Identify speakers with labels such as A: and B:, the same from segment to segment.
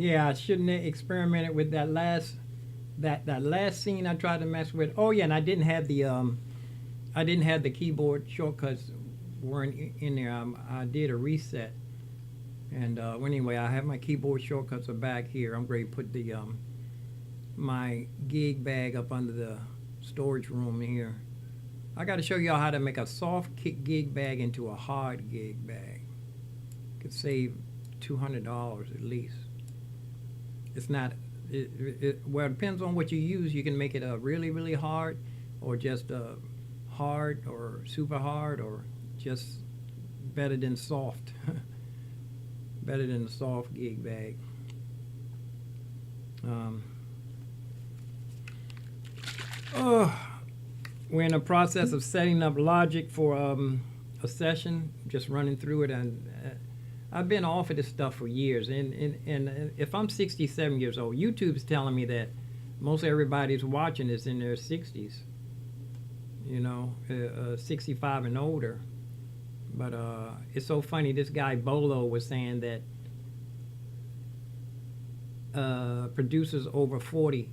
A: Yeah, I shouldn't have experimented with that last that last scene I tried to mess with. Oh yeah, and I didn't have the keyboard shortcuts weren't in there. I did a reset. And well, anyway, I have my keyboard shortcuts are back here. I'm going to put the my gig bag up under the storage room here. I got to show y'all how to make a soft gig bag into a hard gig bag. Could save $200 at least. It's not. Well, it depends on what you use. You can make it really, really hard, or just hard, or super hard, or just better than soft. Better than a soft gig bag. We're in the process of setting up Logic for a session, just running through it, and I've been off of this stuff for years. And if I'm 67 years old, YouTube's telling me that most everybody's watching is in their 60s, 65 and older. But it's so funny. This guy Bolo was saying that producers over 40.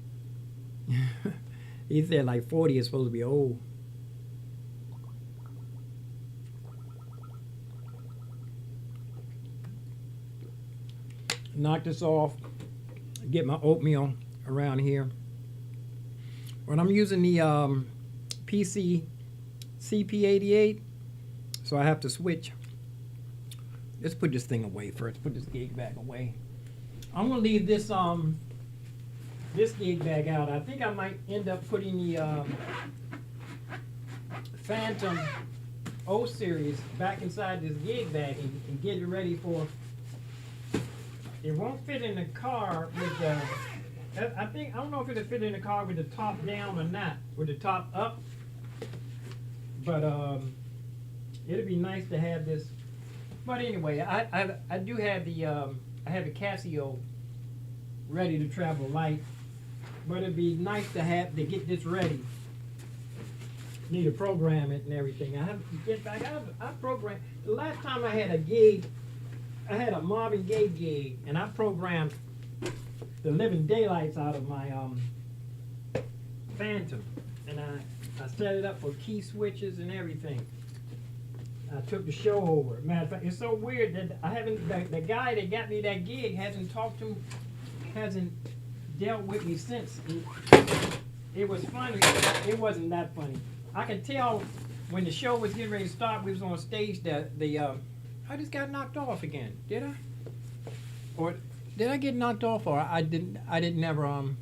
A: He said like 40 is supposed to be old. Knock this off. Get my oatmeal around here. When I'm using the PC CP88. So I have to switch. Let's put this thing away first. Put this gig bag away. I'm gonna leave this this gig bag out. I think I might end up putting the Phantom O series back inside this gig bag and get it ready for. It won't fit in the car with the. I don't know if it'll fit in the car with the top down or not, with the top up. But it'd be nice to have this. But anyway, I do have the I have the Casio ready to travel light. But it'd be nice to get this ready. Need to program it and everything. I have to get back. I programmed the last time I had a gig. I had a Marvin Gaye gig, and I programmed the living daylights out of my Phantom, and I set it up for key switches and everything. I took the show over. Matter of fact, it's so weird that I haven't. The guy that got me that gig hasn't dealt with me since. It was funny. It wasn't that funny. I could tell when the show was getting ready to start. We was on stage. I just got knocked off again. Did I? Or did I get knocked off? Or I didn't. I didn't never. Let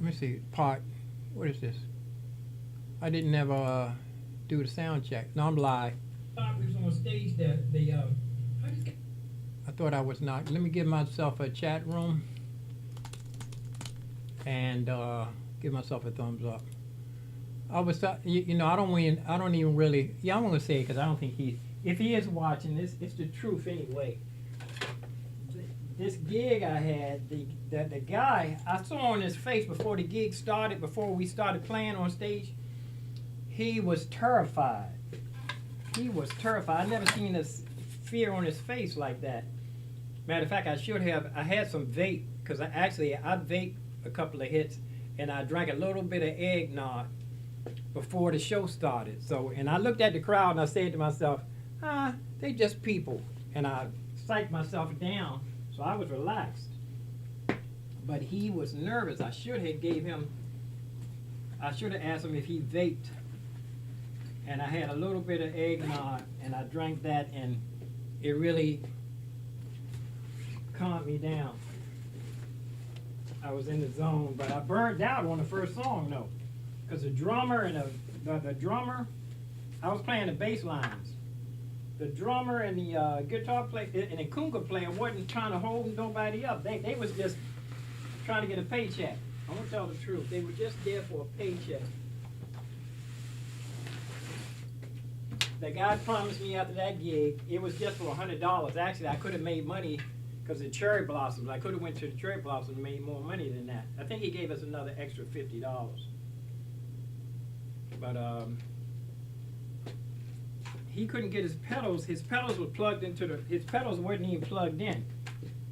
A: me see. Part. What is this? I didn't ever do the sound check. No, I'm live. We was on stage. I thought I was not. Let me give myself a chat room and give myself a thumbs up. I was, I don't even really. Yeah, I'm gonna say it because I don't think if he is watching this, it's the truth anyway. This gig I had, the guy I saw on his face before the gig started, before we started playing on stage, he was terrified. He was terrified. I never seen this fear on his face like that. Matter of fact, I had some vape, because I vaped a couple of hits, and I drank a little bit of eggnog before the show started. So, and I looked at the crowd and I said to myself, they just people. And I psyched myself down, so I was relaxed. But he was nervous. I should have asked him if he vaped. And I had a little bit of eggnog, and I drank that, and it really calmed me down. I was in the zone, but I burned out on the first song, though. Because the drummer and the drummer, I was playing the bass lines. The drummer and the guitar player and the conga player wasn't trying to hold nobody up. They was just trying to get a paycheck. I'm gonna tell the truth. They were just there for a paycheck. The guy promised me after that gig, it was just for $100. Actually, I could have made money because of Cherry Blossoms. I could have went to the Cherry Blossoms and made more money than that. I think he gave us another extra $50. But he couldn't get his pedals. His pedals were plugged into his pedals weren't even plugged in.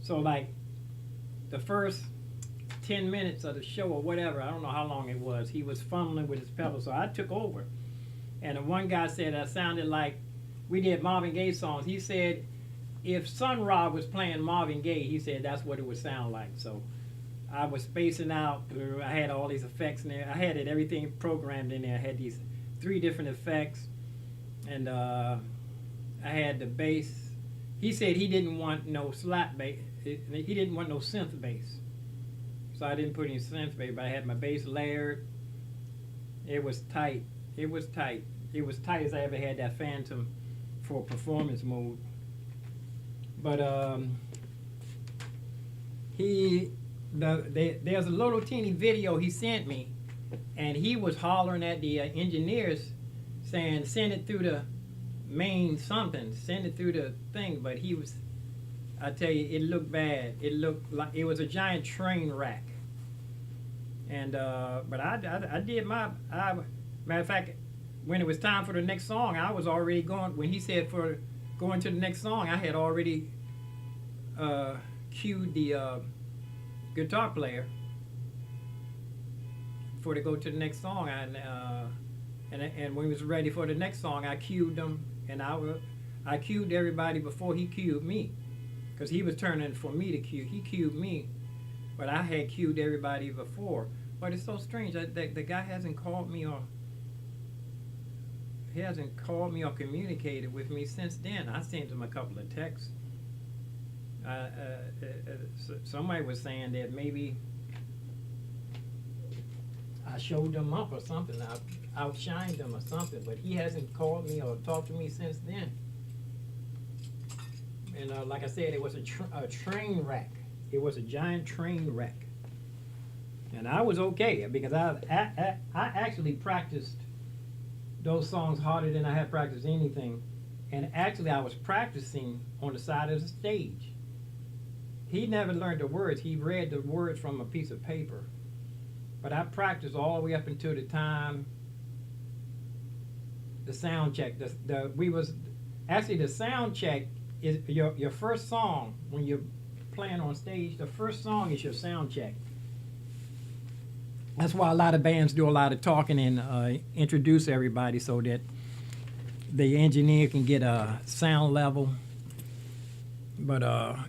A: So like the first 10 minutes of the show or whatever, I don't know how long it was, he was fumbling with his pedals. So I took over. And the one guy said I sounded like we did Marvin Gaye songs. He said if Sun Ra was playing Marvin Gaye, he said that's what it would sound like. So I was spacing out. I had all these effects in there. I had everything programmed in there. I had these 3 different effects. And I had the bass. He said he didn't want no slap bass. He didn't want no synth bass. So I didn't put any synth bass, but I had my bass layered. It was tight. It was tight. It was tight as I ever had that Phantom for performance mode. But there's a little teeny video he sent me, and he was hollering at the engineers saying send it through the main something, send it through the thing. But he was, I tell you, it looked bad. It looked like it was a giant train wreck. And but I did my, matter of fact, when it was time for the next song, I was already going. When he said for going to the next song, I had already cued the guitar player for to go to the next song. And when he was ready for the next song, I cued them, and I cued everybody before he cued me, because he was turning for me to cue. He cued me, but I had cued everybody before. But it's so strange that the guy hasn't called me or communicated with me since then. I sent him a couple of texts. Somebody was saying that maybe I showed them up or something. I outshined them or something, but he hasn't called me or talked to me since then. And like I said, it was a train wreck. It was a giant train wreck. And I was okay, because I actually practiced those songs harder than I had practiced anything. And actually I was practicing on the side of the stage. He never learned the words. He read the words from a piece of paper. But I practiced all the way up until the time, the sound check. The sound check is your first song when you're playing on stage. The first song is your sound check. That's why a lot of bands do a lot of talking and introduce everybody so that the engineer can get a sound level. But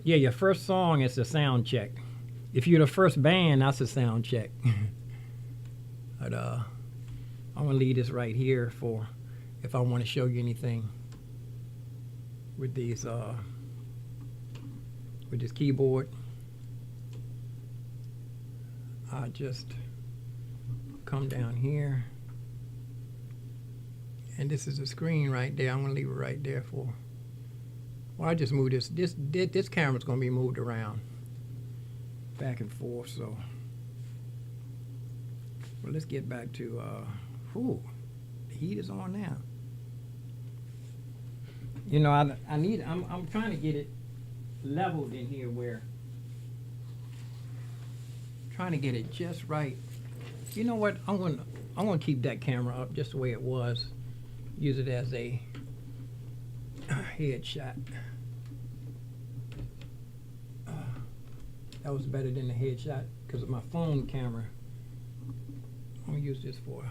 A: yeah, your first song is the sound check. If you're the first band, that's a sound check. But I'm gonna leave this right here for if I want to show you anything with these with this keyboard. I just come down here, and this is the screen right there. I'm gonna leave it right there for. Well, I just move this. This camera's gonna be moved around, back and forth. So, well, let's get back to. The heat is on now. You know, I'm trying to get it leveled in here where. Trying to get it just right. You know what? I'm gonna keep that camera up just the way it was. Use it as a headshot. That was better than the headshot because of my phone camera. I'm gonna use this for.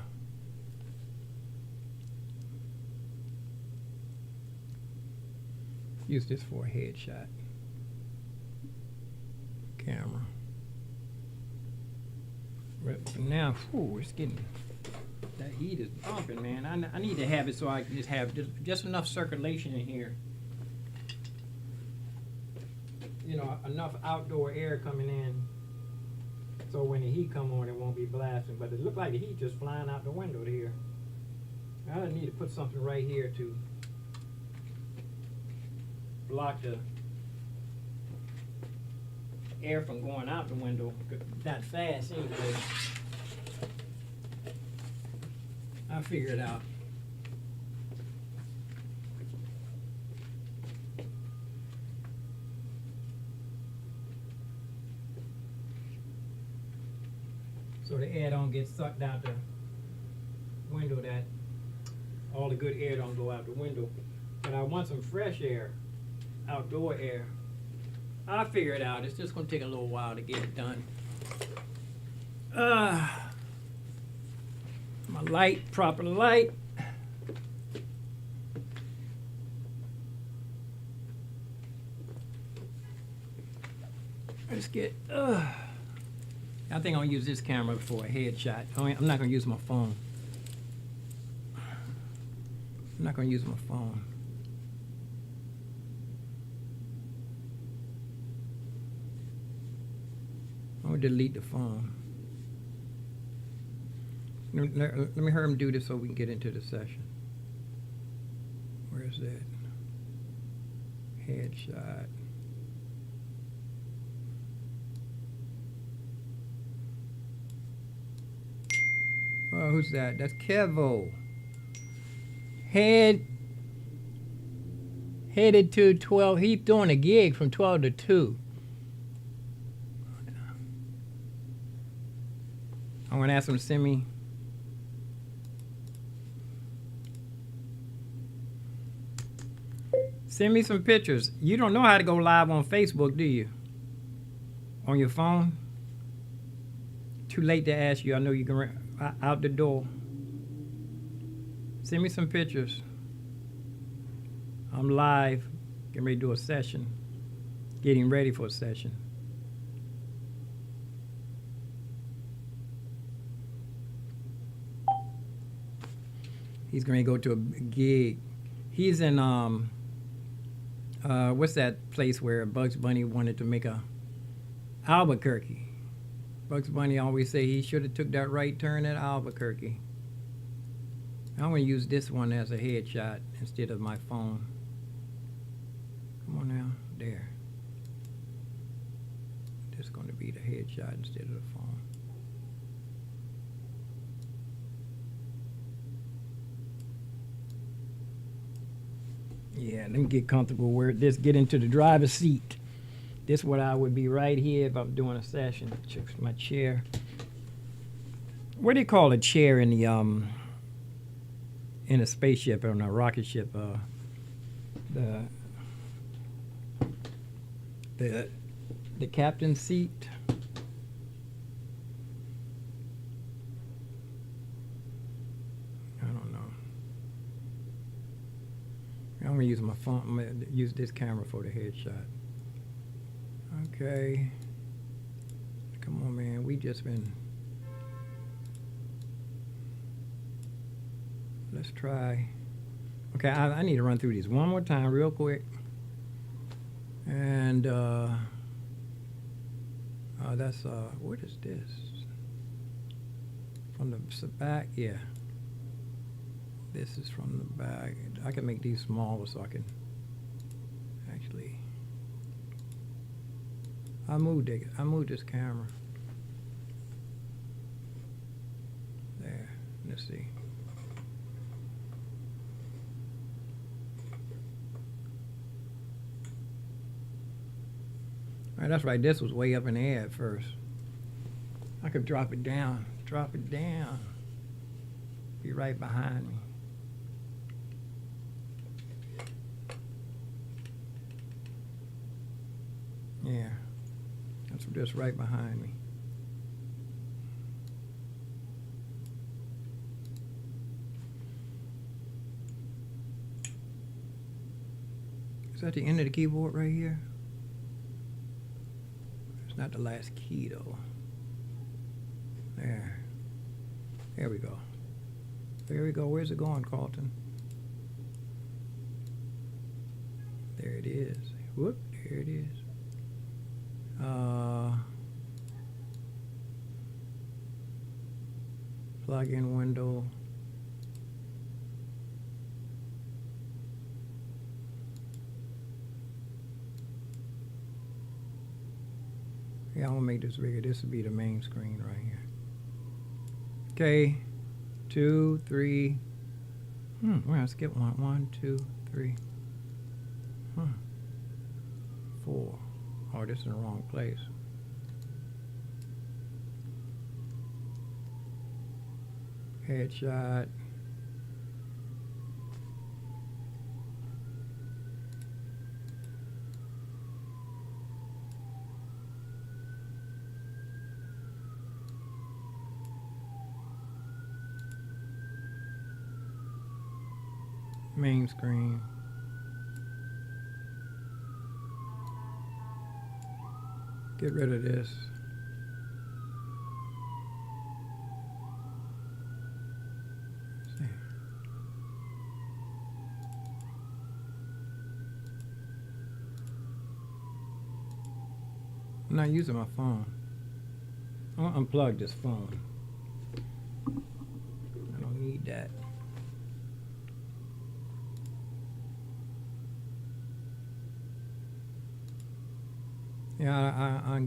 A: Use this for a headshot camera. But for now, it's getting, that heat is bumping, man. I need to have it so I can just have just enough circulation in here. You know, enough outdoor air coming in so when the heat come on, it won't be blasting. But it looked like the heat just flying out the window here. I need to put something right here to block the air from going out the window that fast anyway. I'll figure it out. So the air don't get sucked out the window, that all the good air don't go out the window. but I want some fresh air, outdoor air. I'll figure it out. It's just gonna take a little while to get it done. My light, proper light. Let's get, I think I'll use this camera for a headshot. I'm not gonna use my phone. I'm not gonna use my phone. I'm gonna delete the phone. Let me hear him do this so we can get into the session. Where's that? Headshot. Oh, who's that? That's Kevo. Headed to 12. He's doing a gig from 12 to 2. I'm gonna ask him to send me. Send me some pictures. You don't know how to go live on Facebook, do you? On your phone? Too late to ask you. I know you can out the door. Send me some pictures. I'm live, getting ready to do a session. Getting ready for a session. He's going to go to a gig. He's in, what's that place where Bugs Bunny wanted to make a Albuquerque. Bugs Bunny always say he should have took that right turn at Albuquerque. I'm going to use this one as a headshot instead of my phone. Come on now, there. This is going to be the headshot instead of the phone. Yeah, let me get comfortable where this get into the driver's seat. This is what I would be right here if I'm doing a session. Check my chair. What do you call a chair in the in a spaceship or in a rocket ship? The captain's seat. I don't know. I'm gonna use my phone. I'm gonna use this camera for the headshot. Okay. Come on, man. We just been. Let's try. Okay, I need to run through these one more time real quick. And that's what is this? From the back, yeah. This is from the back. I can make these smaller so I can actually. I moved this camera. There. Let's see. All right, that's right. This was way up in the air at first. I could drop it down. Drop it down. Be right behind me. Yeah. That's just right behind me. Is that the end of the keyboard right here? It's not the last key though. There. There we go. There we go. Where's it going, Carlton? There it is. Whoop, there it is. Plug in window. Yeah, I'm gonna make this bigger. This will be the main screen right here. Okay, 2, 3. Well, I skipped one. 1, 2, 3. 4. Oh, this is in the wrong place. Headshot. Main screen. Get rid of this. Let's see. I'm not using my phone. I'm gonna unplug this phone. I don't need that. Yeah, I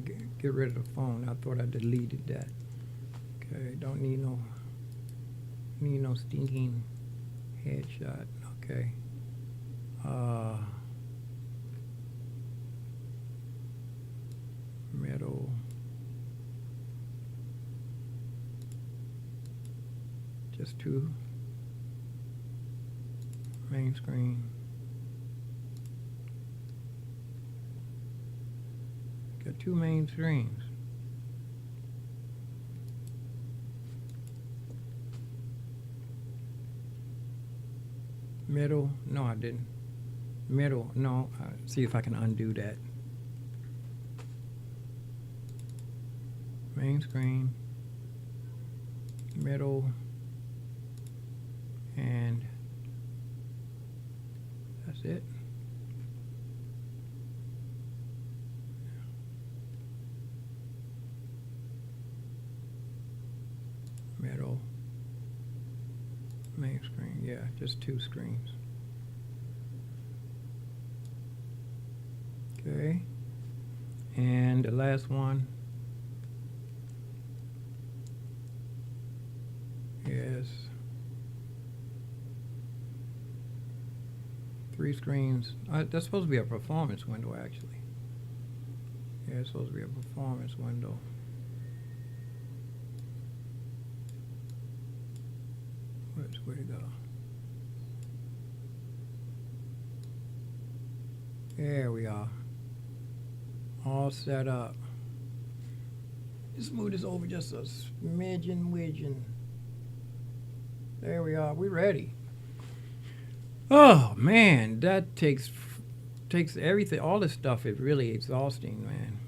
A: get rid of the phone. I thought I deleted that. Okay, don't need no stinking headshot. Okay. Middle. Just two. Main screen. Got two main screens. Middle. No, I didn't. Middle. No. See if I can undo that. Main screen. Middle. And that's it. Middle. Main screen. Yeah, just two screens. Okay. And the last one is three screens. That's supposed to be a performance window, actually. Yeah, it's supposed to be a performance window. Where'd it go? There we are. All set up. Just move this over just a smidgen. There we are. We're ready. Oh man, that takes everything. All this stuff is really exhausting, man.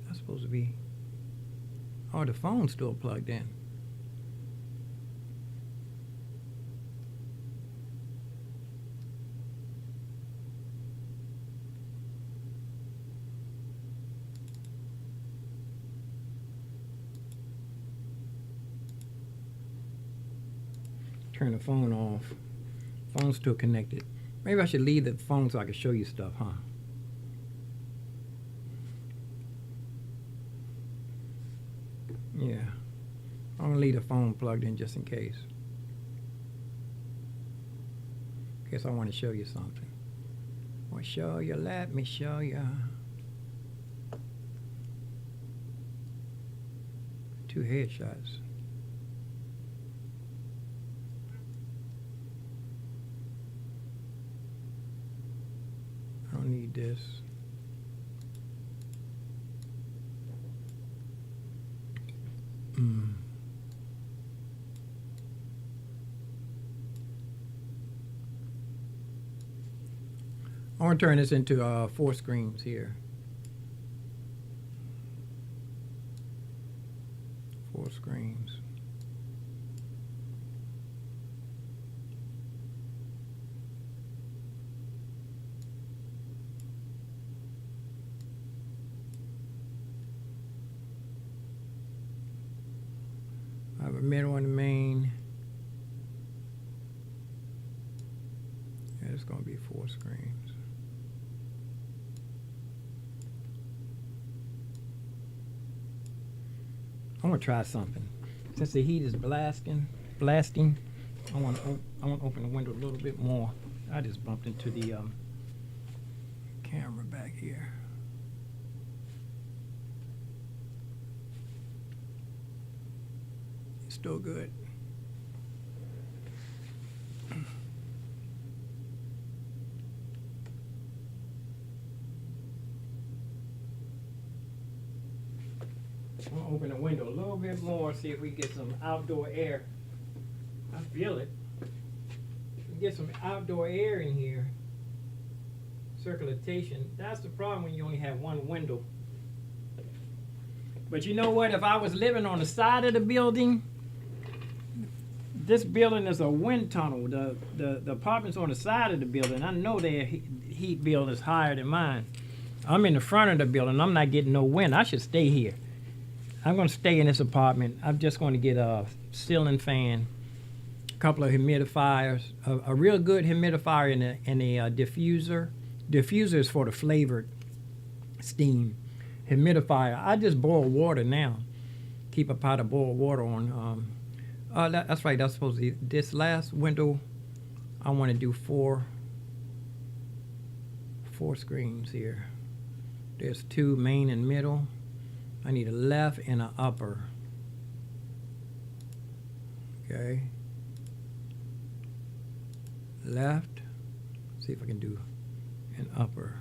A: That's supposed to be. Oh, the phone's still plugged in. Turn the phone off. Phone's still connected. Maybe I should leave the phone so I can show you stuff, huh? Yeah. I'm gonna leave the phone plugged in just in case. In case I want to show you something. Well, show you, let me show you. Two headshots. I don't need this. I want to turn this into 4 screens here. 4 screens. I have a middle and a main. Yeah, it's going to be 4 screens. I want to try something. Since the heat is blasting, I want to open the window a little bit more. I just bumped into the camera back here. It's still good. I'm gonna open the window a little bit more, see if we get some outdoor air. I feel it. We get some outdoor air in here. Circulation. That's the problem when you only have one window. But you know what? If I was living on the side of the building, this building is a wind tunnel. The apartments on the side of the building, I know their heat bill is higher than mine. I'm in the front of the building. I'm not getting no wind. I should stay here. I'm going to stay in this apartment. I'm just going to get a ceiling fan, a couple of humidifiers, a real good humidifier and a diffuser. Diffuser is for the flavored steam. Humidifier, I just boil water now. Keep a pot of boiled water on. That's right, that's supposed to be this last window. I want to do four screens here. There's two main and middle. I need a left and an upper. Okay. Left. See if I can do an upper.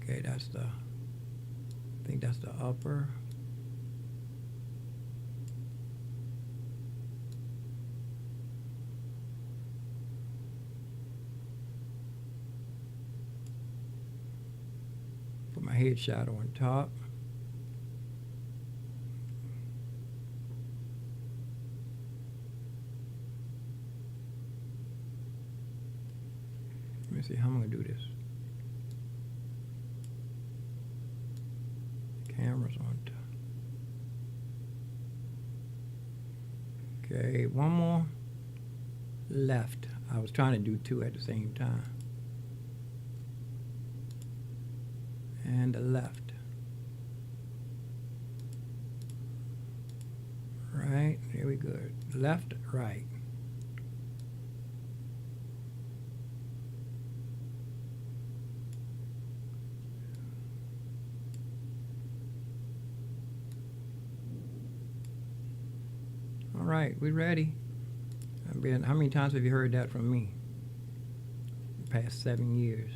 A: Okay, I think that's the upper. Put my head shadow on top. Let me see how I'm going to do this. Cameras on top. Okay, one more left. I was trying to do two at the same time. And the left. Right, here we go. Left, right. All right, we ready. How many times have you heard that from me? The past 7 years.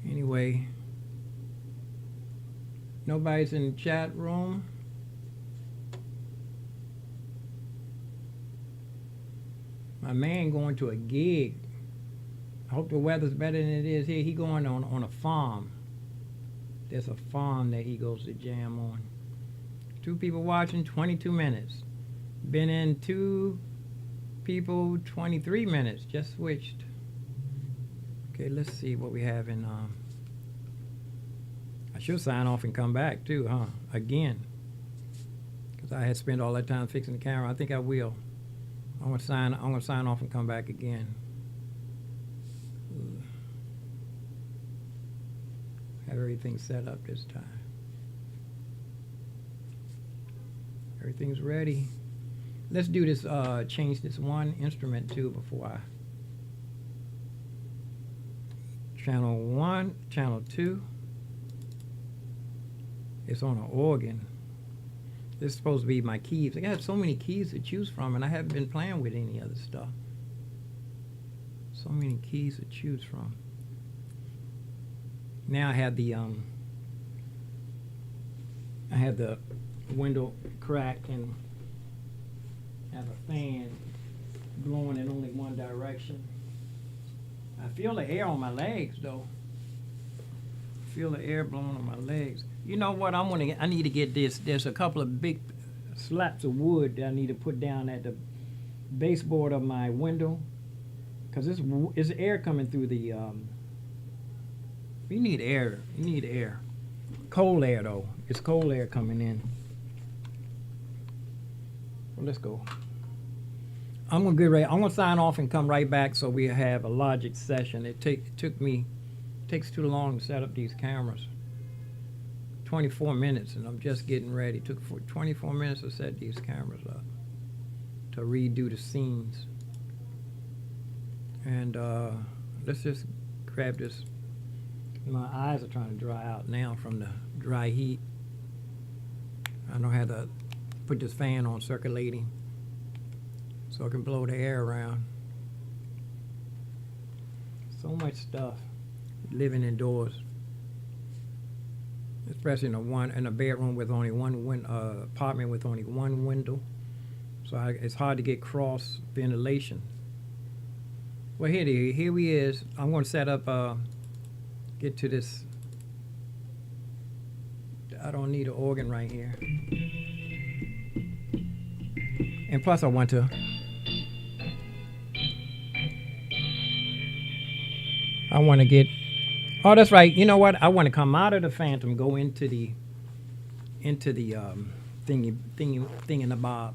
A: Anyway, nobody's in the chat room. My man going to a gig. I hope the weather's better than it is here. He going on a farm. There's a farm that he goes to jam on. 2 people watching, 22 minutes. Been in 2 people, 23 minutes. Just switched. Okay, let's see what we have in. I should sign off and come back too, huh? Again, because I had spent all that time fixing the camera. I think I will. I'm gonna sign off and come back again. Have everything set up this time. Everything's ready. Let's do this, change this one instrument too before I. Channel 1, channel 2. It's on an organ. This is supposed to be my keys. I got so many keys to choose from, and I haven't been playing with any other stuff. So many keys to choose from. Now I have the window cracked and have a fan blowing in only one direction. I feel the air on my legs though. Feel the air blowing on my legs. You know what? I need to get this. There's a couple of big slabs of wood that I need to put down at the baseboard of my window, because it's air coming through the. You need air. You need air. Cold air though. It's cold air coming in. Well, let's go. I'm gonna get ready. I'm gonna sign off and come right back so we have a Logic session. It takes too long to set up these cameras. 24 minutes, and I'm just getting ready. It took 24 minutes to set these cameras up, to redo the scenes. And let's just grab this. My eyes are trying to dry out now from the dry heat. I know how to put this fan on circulating so I can blow the air around. So much stuff. Living indoors, especially in a bedroom with only one apartment with only one window. So it's hard to get cross ventilation. Well, here we is. I'm going to set up. Get to this. I don't need an organ right here. And plus, I want to. I want to get. Oh, that's right. You know what? I want to come out of the Phantom, go into the thingamabob.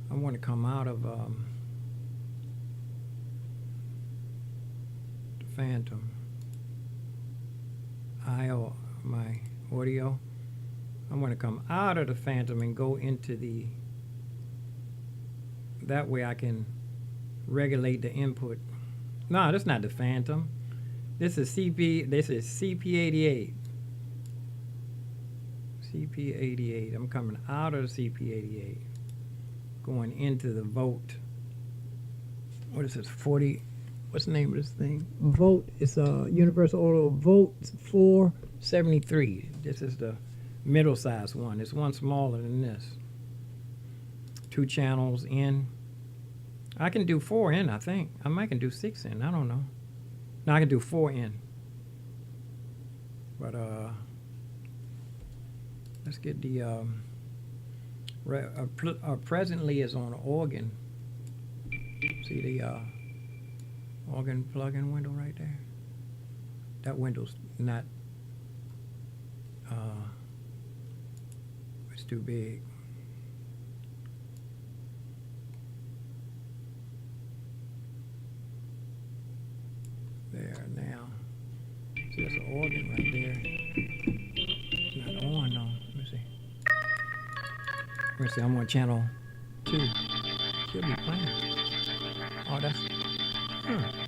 A: I want to come out of the Phantom. My audio. I want to come out of the Phantom and go into the. That way I can regulate the input. No, that's not the Phantom. This is CP88. CP88. I'm coming out of the CP88. Going into the Vote. What is this? 40. What's the name of this thing? Vote. It's a Universal Audio Vote 473. This is the middle size one. It's one smaller than this. 2 channels in. I can do 4 in, I think. I might can do 6 in. I don't know. No, I can do 4 in. But let's get the presently is on organ. See the organ plug-in window right there? That window's not it's too big. There now. See, that's an organ right there. It's not on though. Let me see. Let me see. I'm on channel 2. Should be playing. Oh, that's.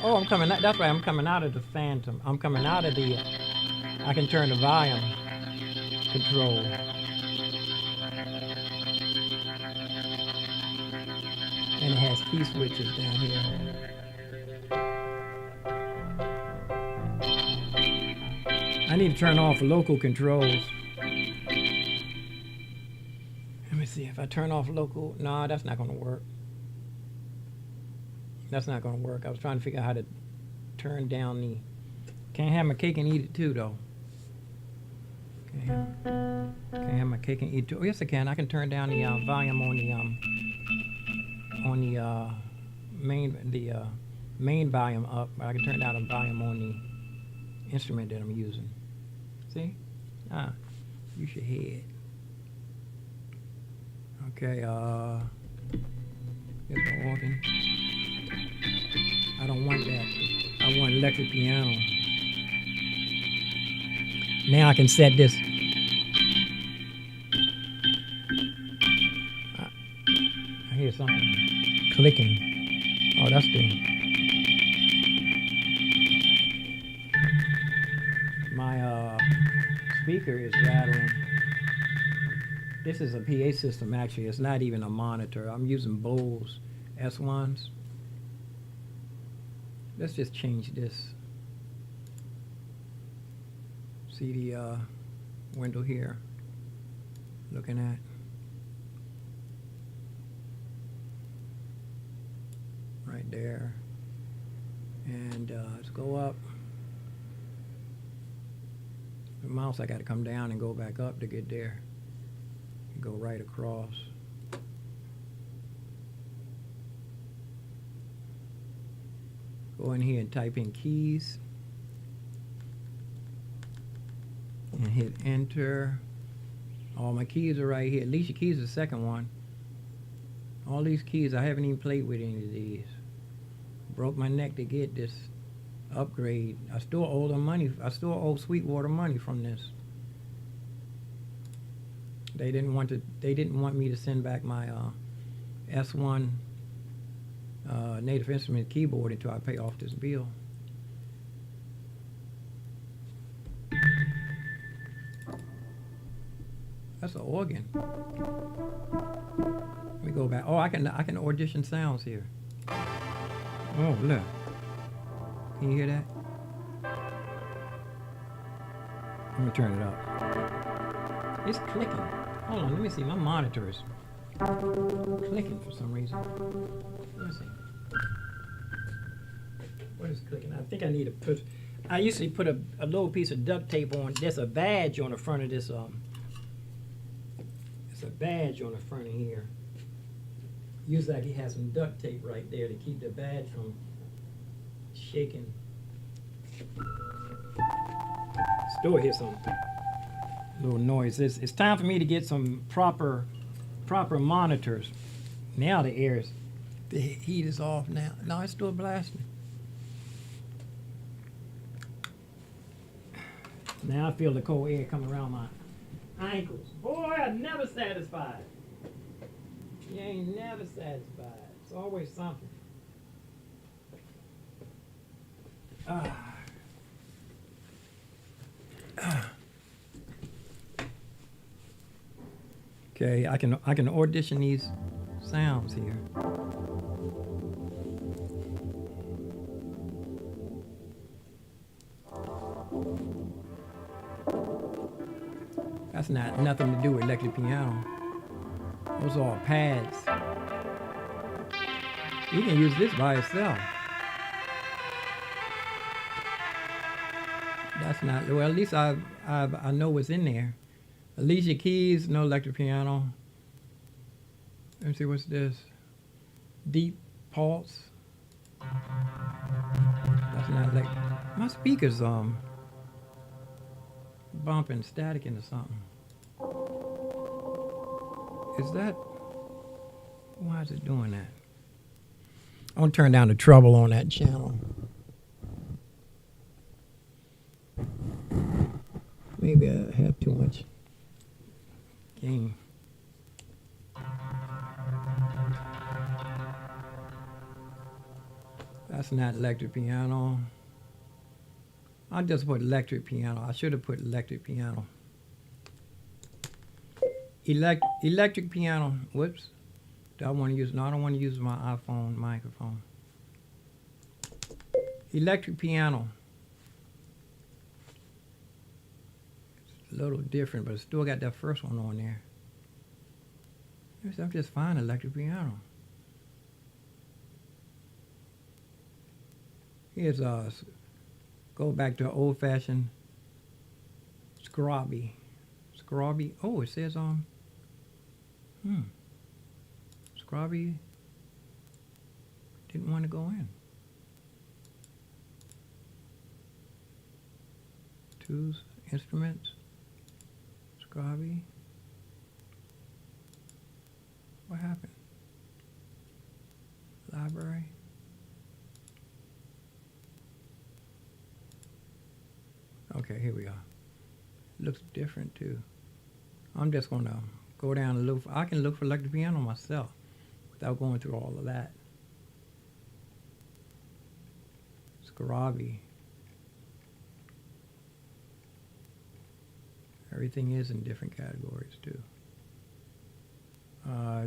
A: Oh, I'm coming out. That's right. I'm coming out of the Phantom. I'm coming out of the. I can turn the volume control. And it has key switches down here. I need to turn off local controls. Let me see if I turn off local. No, that's not going to work. That's not going to work. I was trying to figure out how to turn down the. Can't have my cake and eat it too, though. Can't have my cake and eat it too. Oh, yes, I can. I can turn down the volume on the main volume up. But I can turn down the volume on the instrument that I'm using. See? Use your head. Okay, here's the organ. I don't want that. I want electric piano. Now I can set this. I hear something clicking. Oh, that's the. My speaker is rattling. This is a PA system actually. It's not even a monitor. I'm using Bose S1s. Let's just change this. See the window here? Looking at. Right there. And let's go up. The mouse, I got to come down and go back up to get there. Go right across. Go in here and type in keys. And hit enter. All my keys are right here. Alicia keys is the second one. All these keys, I haven't even played with any of these. Broke my neck to get this upgrade. I still owe them money. I still owe Sweetwater money from this. They didn't want me to send back my S1 Native Instrument keyboard until I pay off this bill. That's an organ. Let me go back. Oh, I can audition sounds here. Oh, look. Can you hear that? I'm gonna turn it up. It's clicking. Hold on, let me see. My monitor is clicking for some reason. Let me see. What is clicking? I think I need to put. I usually put a little piece of duct tape on. There's a badge on the front of this. It's a badge on the front of here. Usually I can have some duct tape right there to keep the badge from shaking. Still hear some little noise. It's time for me to get some proper monitors. Now the heat is off now. No, it's still blasting. Now I feel the cold air coming around my ankles. Boy, I'm never satisfied. You ain't never satisfied. It's always something. Okay, I can audition these sounds here. That's nothing to do with electric piano. Those are all pads. You can use this by itself. That's not, well, at least I know what's in there. Alicia Keys, no electric piano. Let me see, what's this? Deep pulse. That's not electric. My speaker's bumping, static into something. Is that, why is it doing that? I'm gonna turn down the treble on that channel. Maybe I have too much gain. That's not electric piano. I just put electric piano. I should have put electric piano. Electric piano. Whoops. Do I want to use? No, I don't want to use my iPhone microphone. Electric piano. It's a little different, but it's still got that first one on there. I'm just fine electric piano. Here's go back to old-fashioned Scrobby. Scrobby. Oh, it says Scrobby didn't want to go in. Tools, instruments, Scrobby. What happened? Library. Okay, here we are. Looks different too. I'm just gonna go down and look for, I can look for electric piano myself without going through all of that. Scrobby. Everything is in different categories too.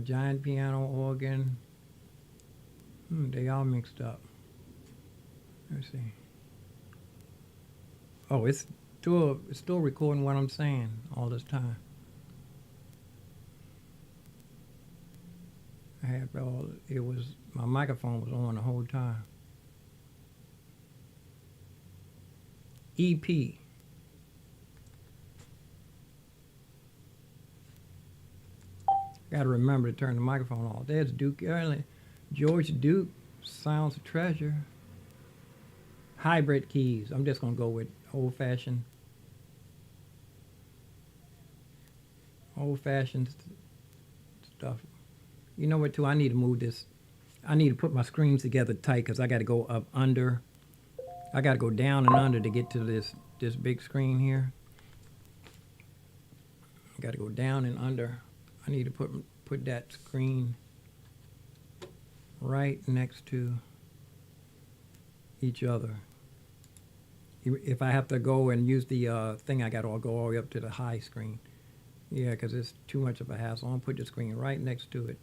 A: Giant piano, organ. They all mixed up. Let's see. Oh, it's still recording what I'm saying all this time. My microphone was on the whole time. EP. Got to remember to turn the microphone off. There's Duke Ellington, George Duke, Sounds of Treasure. Hybrid keys. I'm just gonna go with old-fashioned stuff. You know what, too? I need to move this. I need to put my screens together tight because I got to go up under. I got to go down and under to get to this big screen here. I got to go down and under. I need to put that screen right next to each other. If I have to go and use the thing, I got to go all the way up to the high screen. Yeah, because it's too much of a hassle. I'm going to put the screen right next to it.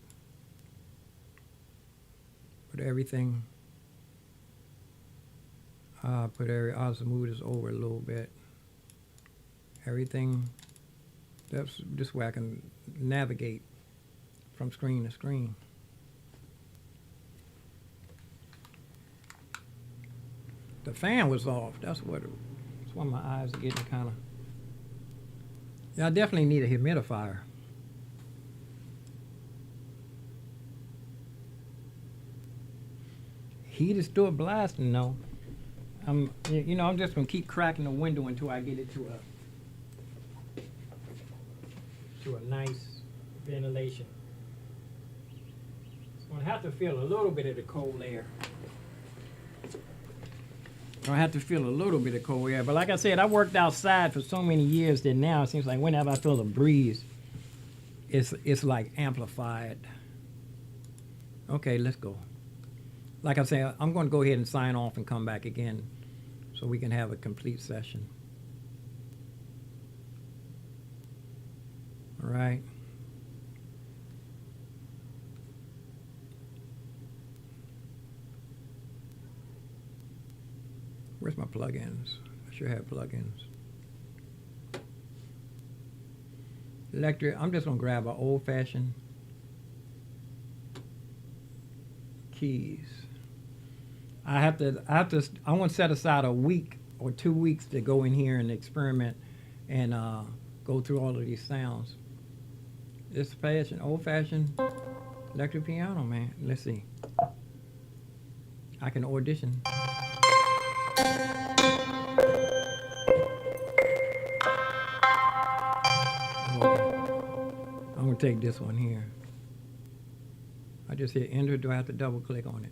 A: Put everything. I'll smooth this over a little bit. Everything. That's this way I can navigate from screen to screen. The fan was off. That's why my eyes are getting kind of. Yeah, I definitely need a humidifier. Heat is still blasting though. I'm just gonna keep cracking the window until I get it to a nice ventilation. It's gonna have to feel a little bit of the cold air. I have to feel a little bit of cold air, but like I said, I worked outside for so many years that now it seems like whenever I feel a breeze, it's like amplified. Okay, let's go. Like I say, I'm going to go ahead and sign off and come back again so we can have a complete session. All right. Where's my plugins? I should have plugins. Electric, I'm just gonna grab an old-fashioned keys. I want to set aside a week or 2 weeks to go in here and experiment and go through all of these sounds. This old-fashioned electric piano, man. Let's see. I can audition. I'm going to take this one here. I just hit enter. Do I have to double click on it?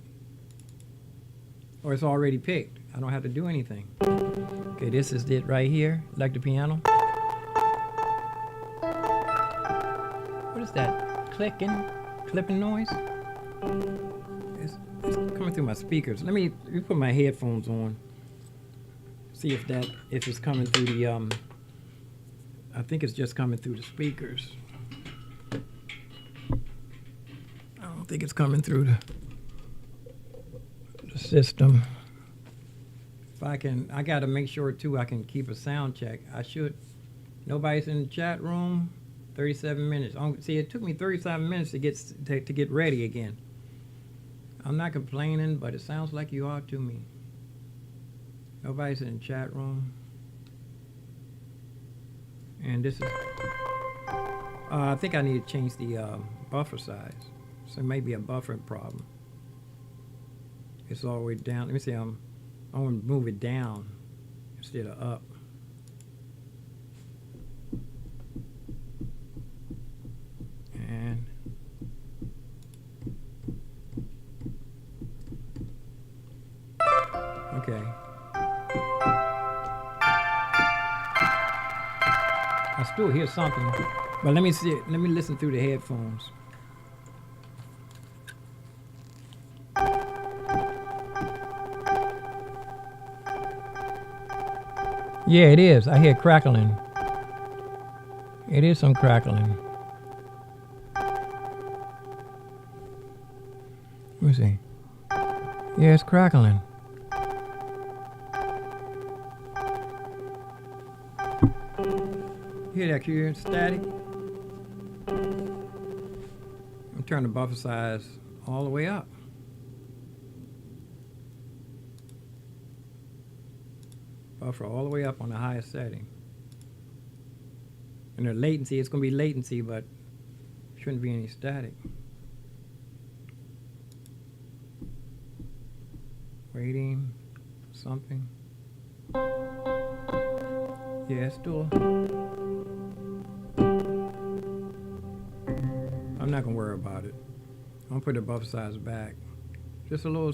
A: Or it's already picked. I don't have to do anything. Okay, this is it right here. Electric piano. What is that? Clipping noise? It's coming through my speakers. Let me put my headphones on. See if it's coming through the I think it's just coming through the speakers. I don't think it's coming through the system. If I got to make sure too I can keep a sound check. I should. Nobody's in the chat room. 37 minutes. See, it took me 37 minutes to get ready again. I'm not complaining, but it sounds like you are to me. Nobody's in the chat room. And this is, I think I need to change the buffer size. So it may be a buffering problem. It's all the way down. Let me see, I want to move it down instead of up. And okay. I still hear something, but let me see it. Let me listen through the headphones. Yeah, it is. I hear crackling. It is some crackling. Let me see. Yeah, it's crackling. Hear that clear static? I'm turning the buffer size all the way up. Buffer all the way up on the highest setting. And the latency, it's going to be latency, but shouldn't be any static. Waiting, something. Yeah, it's still. I'm not gonna worry about it. I'm gonna put the buffer size back. Just a little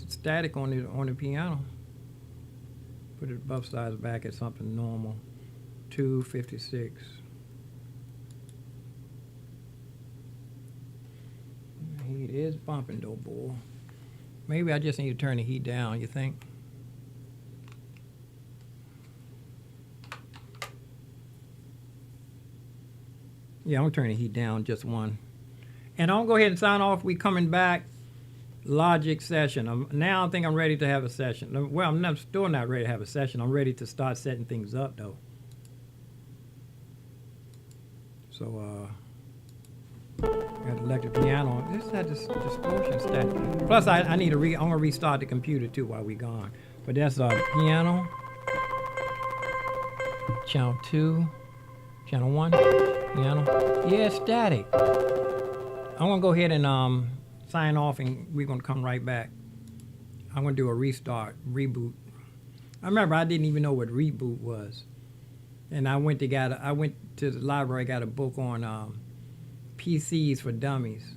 A: static on the piano. Put the buffer size back at something normal. 256. Heat is bumping though, boy. Maybe I just need to turn the heat down, you think? Yeah, I'm gonna turn the heat down just one. And I'll go ahead and sign off. We coming back Logic session. Now I think I'm ready to have a session. Well, still not ready to have a session. I'm ready to start setting things up though. So got electric piano. This had this distortion stat. Plus I need to I'm gonna restart the computer too while we gone. But that's piano. Channel 2. Channel 1. Piano. Yeah, static. I'm gonna go ahead and sign off, and we're gonna come right back. I'm gonna do a restart, reboot. I remember I didn't even know what reboot was, and I went to the library, got a book on PCs for dummies,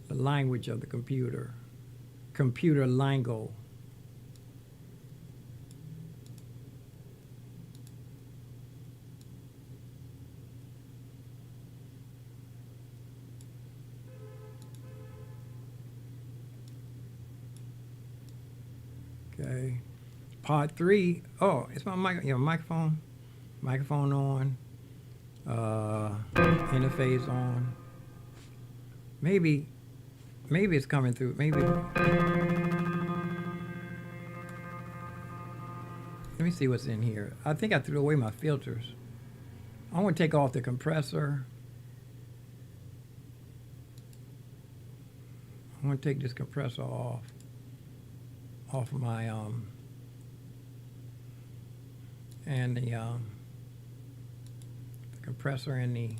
A: the language of the computer lingo. Okay, part 3. Oh, it's my microphone on, interface on. Maybe it's coming through. Maybe. Let me see what's in here. I think I threw away my filters. I want to take off the compressor. I want to take this compressor off of my and the compressor and the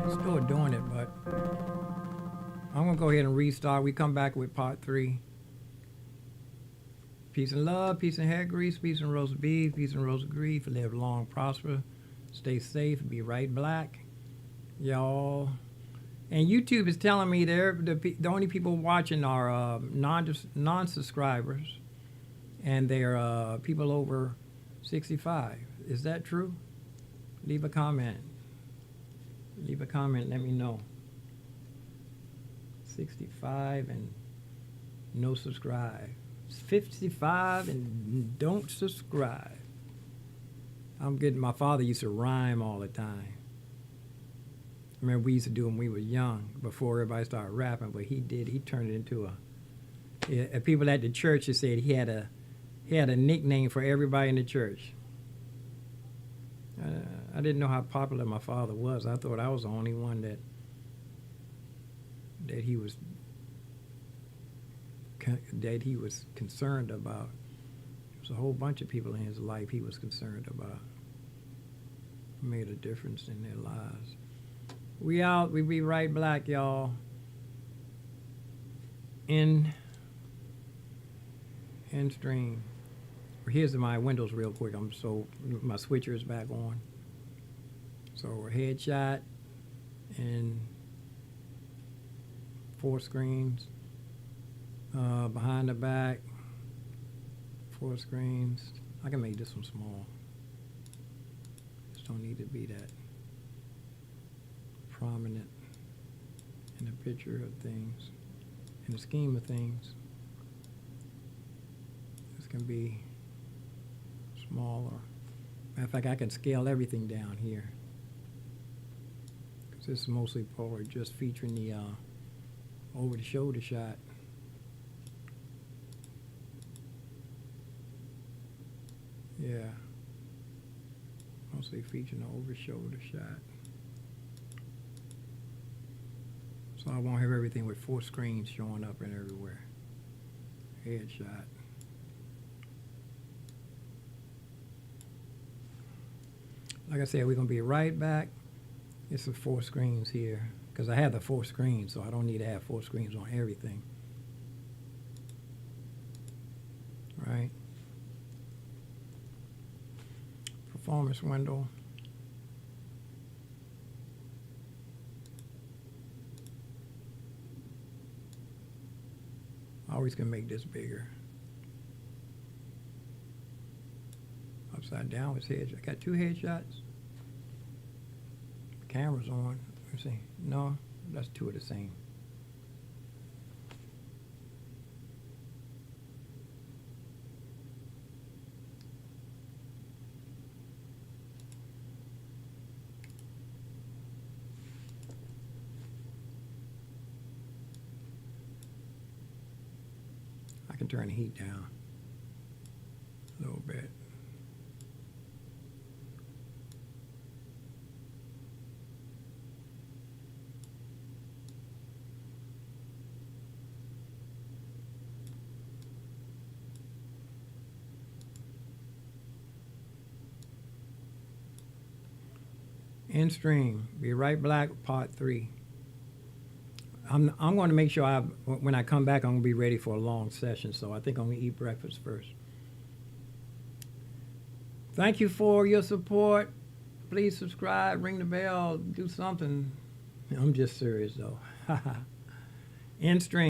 A: still doing it, but I'm gonna go ahead and restart. We come back with part 3. Peace and love, peace and hair grease, peace and roast beef, peace and roast grief. Live long, prosper, stay safe, be right black, y'all. And YouTube is telling me the only people watching are non-subscribers, and they're people over 65. Is that true? Leave a comment. Leave a comment. Let me know. 65 and no subscribe. 55 and don't subscribe. I'm getting. My father used to rhyme all the time. I remember we used to do them when we were young, before everybody started rapping. But he turned it into people at the church said he had a nickname for everybody in the church. I didn't know how popular my father was. I thought I was the only one that he was concerned about. There's a whole bunch of people in his life he was concerned about. Made a difference in their lives. We out. We be right black, y'all. End stream. Here's my windows real quick. My switcher is back on. So we're headshot and 4 screens. Behind the back, 4 screens. I can make this one small. Just don't need to be that prominent in the picture of things, in the scheme of things. This can be smaller. Matter of fact, I can scale everything down here, because this is mostly probably just featuring the over-the-shoulder shot. Yeah, mostly featuring the over-shoulder shot. So I won't have everything with 4 screens showing up and everywhere. Headshot. Like I said, we're going to be right back. It's the 4 screens here, because I have the 4 screens, so I don't need to have 4 screens on everything. Right? Performance window. I always can make this bigger. Upside down with headshots. I got 2 headshots. Camera's on. Let's see. No, that's 2 of the same. I can turn the heat down a little bit. In stream, Be Right Black, part 3. I'm going to make sure when I come back, I'm going to be ready for a long session. So I think I'm going to eat breakfast first. Thank you for your support. Please subscribe, ring the bell, do something. I'm just serious though. In stream.